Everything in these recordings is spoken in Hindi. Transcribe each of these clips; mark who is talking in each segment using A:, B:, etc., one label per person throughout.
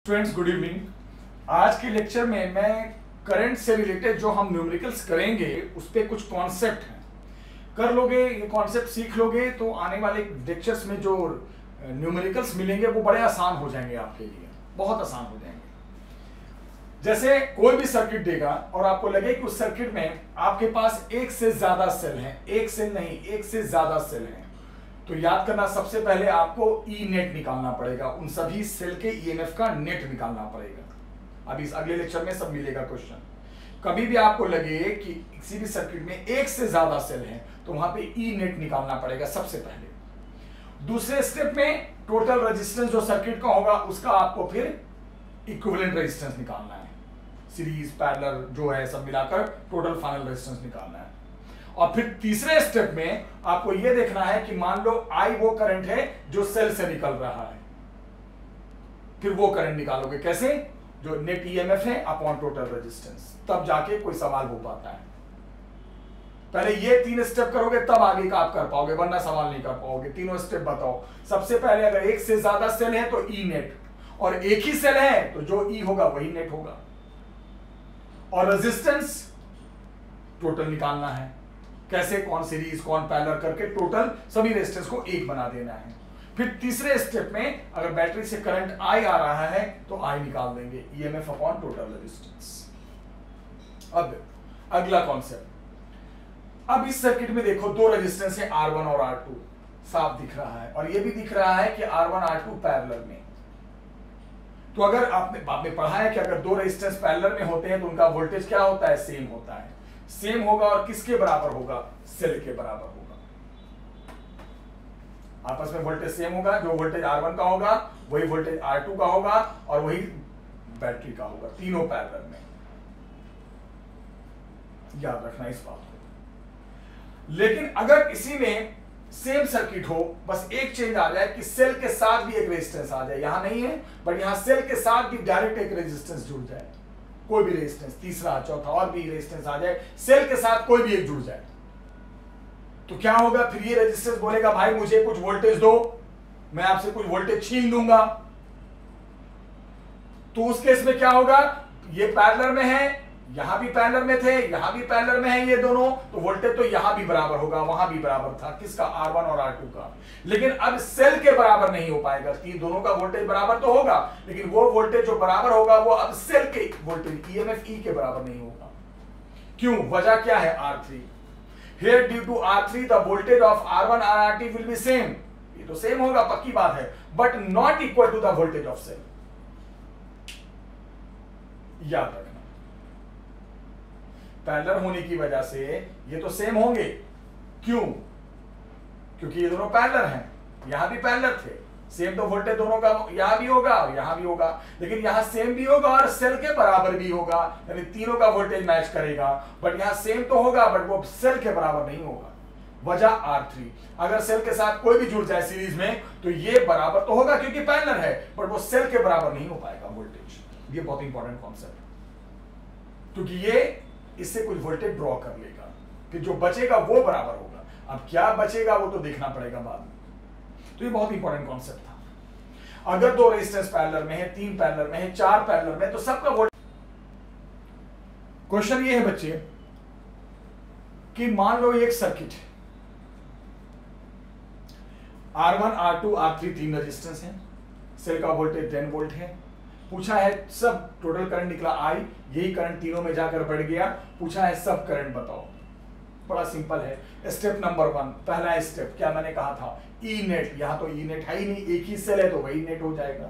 A: Students good evening. आज के लेक्चर में मैं करंट से रिलेटेड जो हम न्यूमेरिकल्स करेंगे उस पे कुछ कॉन्सेप्ट हैं, कर लोगे ये कॉन्सेप्ट सीख लोगे तो आने वाले लेक्चर्स में जो न्यूमेरिकल्स मिलेंगे वो बड़े आसान हो जाएंगे, आपके लिए बहुत आसान हो जाएंगे। जैसे कोई भी सर्किट देगा और आपको लगे कि उस सर्किट में आपके पास एक से ज्यादा सेल हैं, एक सेल नहीं एक से ज्यादा सेल हैं, तो याद करना सबसे पहले आपको ई नेट निकालना पड़ेगा, उन सभी सेल के ईएमएफ का नेट निकालना पड़ेगा। अब इस अगले लेक्चर में सब मिलेगा क्वेश्चन। कभी भी आपको लगे कि किसी भी सर्किट में एक से ज्यादा सेल हैं तो वहां पे ई नेट निकालना पड़ेगा सबसे पहले। दूसरे स्टेप में टोटल रेजिस्टेंस जो सर्किट का होगा उसका आपको फिर इक्विवेलेंट रेजिस्टेंस निकालना है, सीरीज पैरेलल जो है सब मिलाकर टोटल फाइनल रेजिस्टेंस निकालना है। और फिर तीसरे स्टेप में आपको यह देखना है कि मान लो आई वो करंट है जो सेल से निकल रहा है, फिर वो करंट निकालोगे कैसे, जो नेट ईएमएफ है अपॉन टोटल रेजिस्टेंस, तब जाके कोई सवाल हो पाता है। पहले ये 3 स्टेप करोगे तब आगे का आप कर पाओगे, वरना सवाल नहीं कर पाओगे। तीनों स्टेप बताओ। सबसे पहले अगर एक से ज्यादा सेल है तो ई नेट, और एक ही सेल है तो जो ई होगा वही नेट होगा, और रेजिस्टेंस टोटल निकालना है। कैसे, कौन सीरीज कौन पैरेलल करके टोटल सभी रेजिस्टेंस को एक बना देना है। फिर तीसरे स्टेप में अगर बैटरी से करंट आई आ रहा है तो आई निकाल देंगे, ईएमएफ अपॉन टोटल रेजिस्टेंस। अब अगला कॉन्सेप्ट, अब इस सर्किट में देखो दो रेजिस्टेंस है R1 और R2, साफ दिख रहा है, और ये भी दिख रहा है कि R1 R2 पैरेलल में। तो अगर आपने पढ़ा है कि अगर दो रेजिस्टेंस पैरेलल में होते हैं तो उनका वोल्टेज क्या होता है, सेम होता है। सेम होगा और किसके बराबर होगा, सेल के बराबर होगा। आपस में वोल्टेज सेम होगा, जो वोल्टेज R1 का होगा वही वोल्टेज R2 का होगा और वही बैटरी का होगा, तीनों पैरेलल में। याद रखना इस बात को। लेकिन अगर इसी में सेम सर्किट हो, बस एक चेंज आ जाए कि सेल के साथ भी एक रेजिस्टेंस आ जाए, यहां नहीं है बट यहां सेल के साथ भी डायरेक्ट एक रेजिस्टेंस जुड़ जाए, कोई भी रेजिस्टेंस, तीसरा चौथा और भी रेजिस्टेंस आ जाए, सेल के साथ कोई भी एक जुड़ जाए, तो क्या होगा, फिर ये रेजिस्टेंस बोलेगा भाई मुझे कुछ वोल्टेज दो, मैं आपसे कुछ वोल्टेज छीन लूंगा। तो उस केस में क्या होगा, ये पैरेलल में है, यहां भी पैरेलल में थे, यहां भी पैरेलल में है ये दोनों, तो वोल्टेज तो यहां भी बराबर होगा, वहां भी बराबर था, किसका, R1 और R2 का। लेकिन अब सेल के बराबर नहीं हो पाएगा, दोनों का वोल्टेज बराबर तो होगा लेकिन वो वोल्टेज जो बराबर होगा वो अब सेल के वोल्टेज ईएमएफ ई के बराबर नहीं होगा। क्यों, वजह क्या है, R3। Here due to R3 the voltage of R1 और R2 will be same, ये तो सेम होगा पक्की बात है, but not equal to the voltage of cell। याद रखना, पैरेलल होने की वजह से ये तो सेम होंगे, क्यों, क्योंकि ये दोनों पैरेलल हैं, यहां भी पैरेलल थे, सेम तो वोल्टेज दोनों का यहां भी होगा और यहां भी होगा, लेकिन यहां सेम भी होगा और सेल के बराबर भी होगा, यानी तीनों का वोल्टेज मैच करेगा, बट यहां सेम तो होगा बट वो सेल के बराबर नहीं होगा। वजह R3, अगर सेल के साथ कोई भी जुड़ जाए सीरीज में तो ये बराबर तो होगा क्योंकि पैरेलल है, बट वो सेल के बराबर नहीं हो पाएगा वोल्टेज। ये बहुत इंपॉर्टेंट कॉन्सेप्ट, क्योंकि ये इससे कुछ वोल्टेज ड्रॉ कर लेगा, फिर जो बचेगा वो बराबर होगा। अब क्या बचेगा वो तो देखना पड़ेगा बाद में। तो ये बहुत इंपॉर्टेंट कॉन्सेप्ट था। अगर दो रेजिस्टेंस पैरेलल में है, 3 पैरेलल में है, 4 पैरेलल में, तो सबका वोल्टेज। क्वेश्चन ये है बच्चे कि मान लो एक सर्किट है, R1 R2 R3 3 रेजिस्टेंस है, सेल का वोल्टेज 10 वोल्ट है, पूछा है सब टोटल करंट निकला आई, यही करंट तीनों में जाकर बढ़ गया, पूछा है सब करंट बताओ। बड़ा सिंपल है। स्टेप नंबर 1, पहला स्टेप क्या मैंने कहा था, ई नेट, यहां तो ई नेट है ही नहीं, एक ही सेल है तो वही नेट हो जाएगा।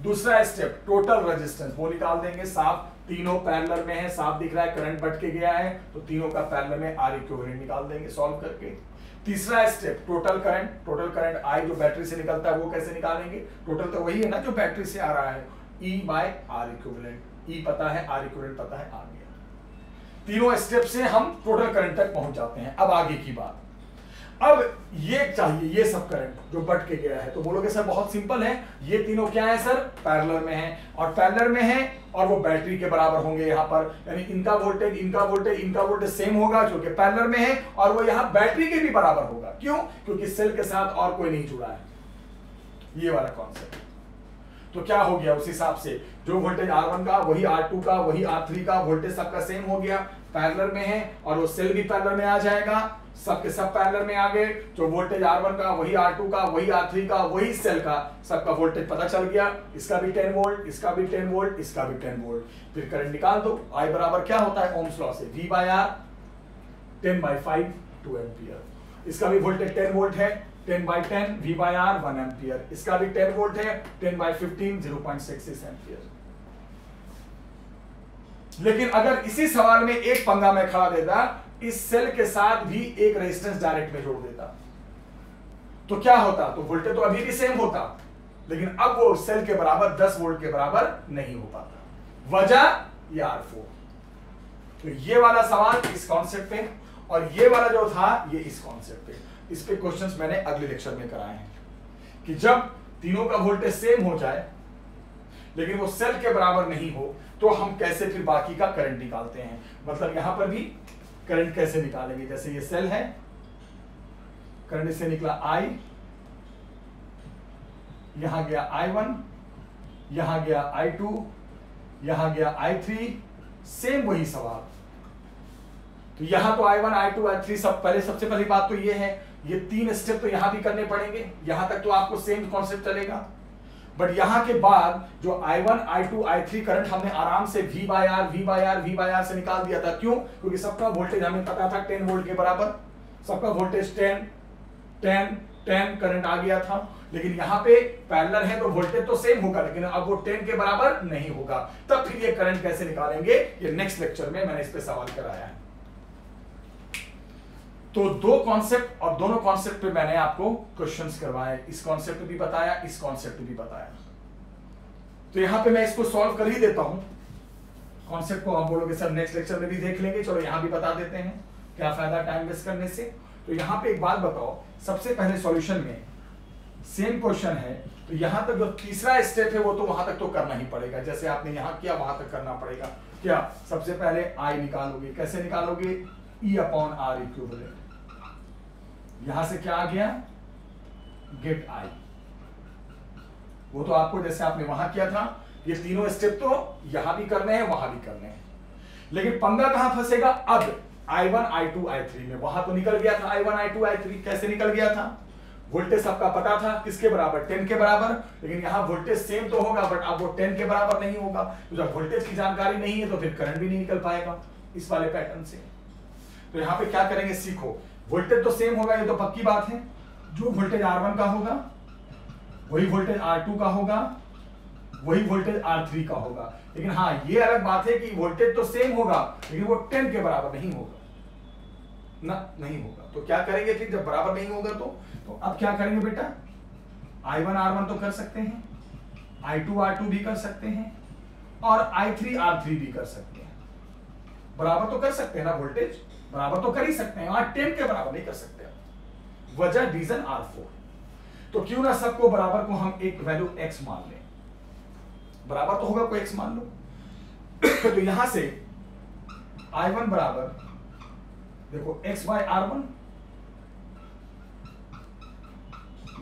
A: दूसरा स्टेप टोटल रेजिस्टेंस, वो निकाल देंगे साफ, तीनों पैरेलल में है, साफ दिख रहा है करंट बढ़ के गया है तो तीनों का पैरेलल में आर इक्विवेलेंट निकाल देंगे सॉल्व करके। तीसरा स्टेप टोटल करंट आई जो बैटरी से निकलता है वो कैसे निकालेंगे, टोटल तो वही है ना जो बैटरी से आ रहा है, E बाय आर इक्विवेलेंट, ई पता है, आर इक्विवेलेंट पता है, आ गया। तीनों स्टेप से हम टोटल करंट तक पहुंच जाते हैं। अब आगे की बात, अब ये चाहिए, ये सब करंट जो बढ़ के गया है, तो बोलोगे सर बहुत सिंपल है, ये तीनों क्या है सर, पैरेलल में है, और पैरेलल में है और वो बैटरी के बराबर होंगे यहाँ पर, यानी इनका वोल्टेज इनका वोल्टेज इनका वोल्टेज सेम होगा जो कि पैरेलल में है, और वो यहाँ बैटरी के भी बराबर होगा। क्यों, क्योंकि सेल के साथ और कोई नहीं जुड़ा है, ये वाला कॉन्सेप्ट। तो क्या हो गया उस हिसाब से, जो वोल्टेज R1 का वही R2 का वही R3 का वोल्टेज सबका सेम हो गया, पैरेलल में है, और वो सेल भी पैरेलल में आ जाएगा, सबके सब पैरेलल में आ गए, जो वोल्टेज R1 का वही R2 का वही R3 का वही सेल का सबका वोल्टेज पता चल गया, इसका भी 10 वोल्ट, इसका भी 10 वोल्ट, इसका भी 10 वोल्ट। फिर करंट निकाल दो, I बराबर क्या होता है ओम्स लॉ से, V/R 10/5 2 एम्पियर। इसका भी वोल्टेज 10 वोल्ट है, 10/10 V/R 1 एम्पियर। इसका भी 10 वोल्ट है, 10/15 0.66 एम्पियर। लेकिन अगर इसी सवाल में एक पंगा में खड़ा देता, इस सेल के साथ भी एक रेजिस्टेंस डायरेक्ट में जोड़ देता, तो क्या होता, तो वोल्टेज तो अभी भी सेम होता, लेकिन अब वो सेल के बराबर 10 वोल्ट के बराबर नहीं हो पाता। वजह ये R4। तो ये वाला सवाल इस कॉन्सेप्ट पे, और ये वाला जो था ये इस कॉन्सेप्ट पे। इस पे क्वेश्चंस मैंने अगले लेक्चर में कराए हैं कि जब तीनों का वोल्टेज सेम हो जाए लेकिन वो सेल के बराबर नहीं हो, तो हम कैसे फिर बाकी का करंट निकालते हैं। मतलब यहां पर भी करंट कैसे निकालेंगे, जैसे ये सेल है, करंट से निकला I, यहां गया I1, यहां गया I2, यहां गया I3, सेम वही सवाल। तो यहां तो I1 I2 I3 सब पहले, सबसे पहली बात तो ये है, ये 3 स्टेप तो यहां भी करने पड़ेंगे, यहां तक तो आपको सेम कॉन्सेप्ट चलेगा। बट यहां के बाद जो I1 I2 I3 करंट हमने आराम से V/R से निकाल दिया था। क्यों? क्योंकि सबका वोल्टेज हमें पता था 10 वोल्ट के बराबर, सबका वोल्टेज 10 करंट आ गया था। लेकिन यहां पे पैरेलल है तो वोल्टेज तो सेम होगा, लेकिन अब वो 10 के बराबर नहीं होगा। तब फिर ये करंट कैसे निकालेंगे, ये नेक्स्ट लेक्चर में मैंने इस पे सवाल कराया है। तो 2 कॉन्सेप्ट, और दोनों कॉन्सेप्ट पे मैंने आपको क्वेश्चंस करवाए, इस कॉन्सेप्ट भी बताया, इस कॉन्सेप्ट भी बताया। तो यहां पे मैं इसको सॉल्व कर ही देता हूं। कॉन्सेप्ट को हम बोलोगे सर नेक्स्ट लेक्चर में भी देख लेंगे, चलो यहां भी बता देते हैं, क्या फायदा टाइम वेस्ट करने से। तो यहां पे एक बात बताओ, सबसे पहले सॉल्यूशन में सेम क्वेश्चन है, तो यहां तक जो तीसरा स्टेप है वो तो वहां तक तो करना ही पड़ेगा, जैसे आपने यहां किया वहां तक करना पड़ेगा। क्या? सबसे पहले I निकालोगे, कैसे निकालोगे, E/R इक्विवेलेंट। यहां से क्या आ गया, गेट I। वो तो आपको जैसे आपने वहां किया था, ये तीनों स्टेप तो यहां भी करने हैं, वहां भी करने हैं। लेकिन पंगा कहां फंसेगा, अब I1 I2 I3 में। वहां तो निकल गया था I1 I2 I3, कैसे निकल गया था, वोल्टेज सबका पता था, किसके बराबर, 10 के बराबर। लेकिन यहां वोल्टेज सेम तो होगा, बट अब वो 10 के बराबर नहीं होगा। तो जब वोल्टेज की जानकारी नहीं है तो फिर करंट भी नहीं निकल पाएगा इस वाले पैटर्न से। तो यहां पे क्या करेंगे, सीखो, वोल्टेज तो सेम होगा, ये तो पक्की बात है। जो वोल्टेज R1 का होगा वही वोल्टेज R2 का होगा, वही वोल्टेज R3 का होगा। लेकिन हाँ, ये अलग बात है कि वोल्टेज तो सेम होगा, लेकिन वो 10 के बराबर नहीं होगा ना, नहीं होगा। तो क्या करेंगे फिर, जब बराबर नहीं होगा तो अब क्या करेंगे बेटा, I1 R1 तो कर सकते हैं, I2 R2 भी कर सकते हैं, और I3 R3 भी कर सकते हैं। बराबर तो कर सकते हैं ना, वोल्टेज बराबर तो कर ही सकते हैं, 10 के बराबर नहीं कर सकते। वजह रीजन R4। तो क्यों ना सबको बराबर को हम एक वैल्यू x मान लें, बराबर तो होगा, कोई x मान लो। तो यहां से I1 बराबर देखो x/R1,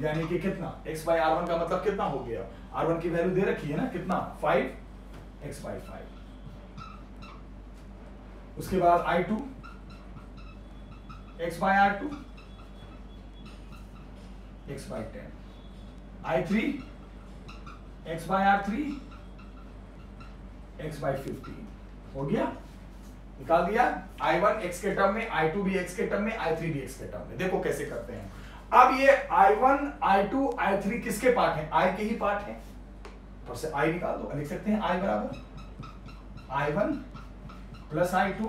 A: यानी कि कितना, x/R1 का मतलब कितना हो गया, R1 की वैल्यू दे रखी है ना, कितना, 5x/5। उसके बाद I2 x/R2 x/10, I3 x/R3 x/15 हो गया, निकाल दिया। I1 x के टर्म में, I2 भी x के टर्म में, I3 भी x के टर्म में। देखो कैसे करते हैं। अब ये I1 I2 I3 किसके पार्ट हैं, I के ही पार्ट हैं, तो से I निकाल दो, लिख सकते हैं I बराबर I1 plus I2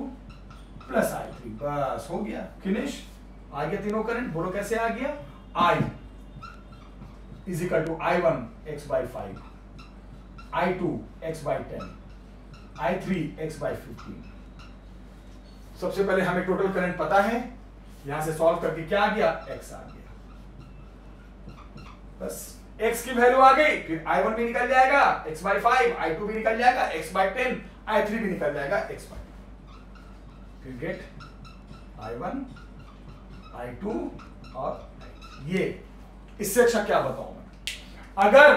A: plus I3, बस हो गया, फिनिश। आ गया तीनों करंट, बोलो कैसे आ गया, I is equal to I1 x/5, I2 x/10, I3 x/15। सबसे पहले हमें टोटल करंट पता है, यहां से सॉल्व करके क्या आ गया, x आ गया। बस x की वैल्यू आ गई, फिर I1 भी निकल जाएगा x/5, I2 भी निकल जाएगा x/10, I3 भी निकल जाएगा x/10। फिर गेट I1 I2 और I3। ये इससे अच्छा क्या बताऊं मैं, अगर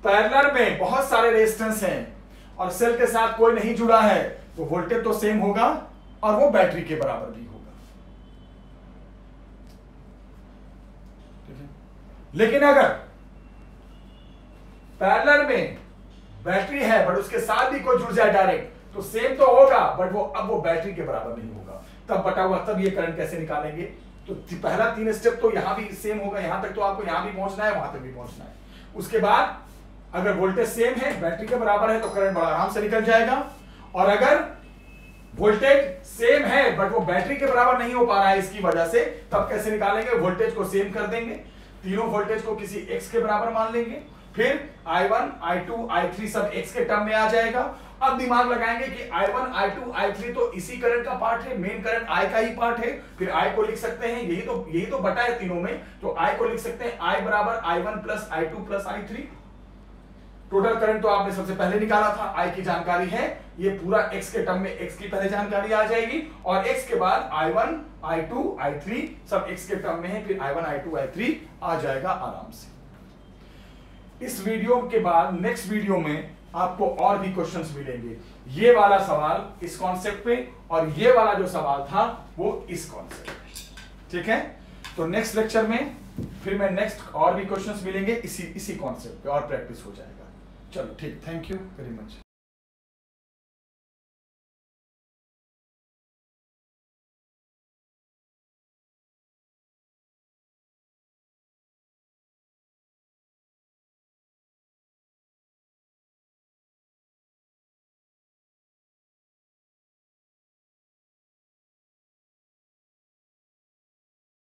A: पैरेलल में बहुत सारे रेजिस्टेंस हैं और सेल के साथ कोई नहीं जुड़ा है, तो वोल्टेज तो सेम होगा और वो बैटरी के बराबर भी होगा। ठीक है, लेकिन अगर पैरेलल में बैटरी है बट उसके साथ भी कोई जुड़ जाए डायरेक्ट, तो सेम तो होगा बट वो बैटरी के बराबर नहीं होगा। तब बटा हुआ, तब ये करंट कैसे निकालेंगे? तो पहला 3 स्टेप तो यहां भी सेम होगा, यहां तक तो आपको यहां भी पहुंचना है, वहां तक भी पहुंचना है। उसके बाद अगर वोल्टेज सेम है, बैटरी के बराबर है, तो करंट बड़ा आराम से निकल जाएगा। और अगर वोल्टेज सेम है बट वो बैटरी के बराबर नहीं हो पा रहा है इसकी वजह से, तब कैसे निकालेंगे? वोल्टेज को सेम कर देंगे, तीनों वोल्टेज को किसी x के बराबर मान लेंगे, फिर I1, I2, I3 सब x के टर्म में आ जाएगा। अब दिमाग लगाएंगे कि I1, I2, I3 तो इसी करंट का पार्ट है, मेन करंट I का ही पार्ट है, फिर I को लिख सकते हैं, यही तो बटा है तीनों में, तो I को लिख सकते हैं I बराबर I1 plus I2 plus I3। Total current तो आपने सबसे पहले निकाला था, I की जानकारी है, ये पूरा x के टर्म में x की पहले जानकारी आ जाएगी और x के बाद I1, I2, I3 सब x के टर्म में है, फिर I1, I2, I3 आ जाएगा आराम से। इस वीडियो के बाद नेक्स्ट वीडियो में आपको और भी क्वेश्चंस मिलेंगे। ये वाला सवाल इस कॉन्सेप्ट पे और ये वाला जो सवाल था वो इस कॉन्सेप्ट पे। ठीक है, तो नेक्स्ट लेक्चर में फिर मैं नेक्स्ट और भी क्वेश्चंस मिलेंगे इसी कॉन्सेप्ट पे और प्रैक्टिस हो जाएगा। चलो ठीक, थैंक यू वेरी मच।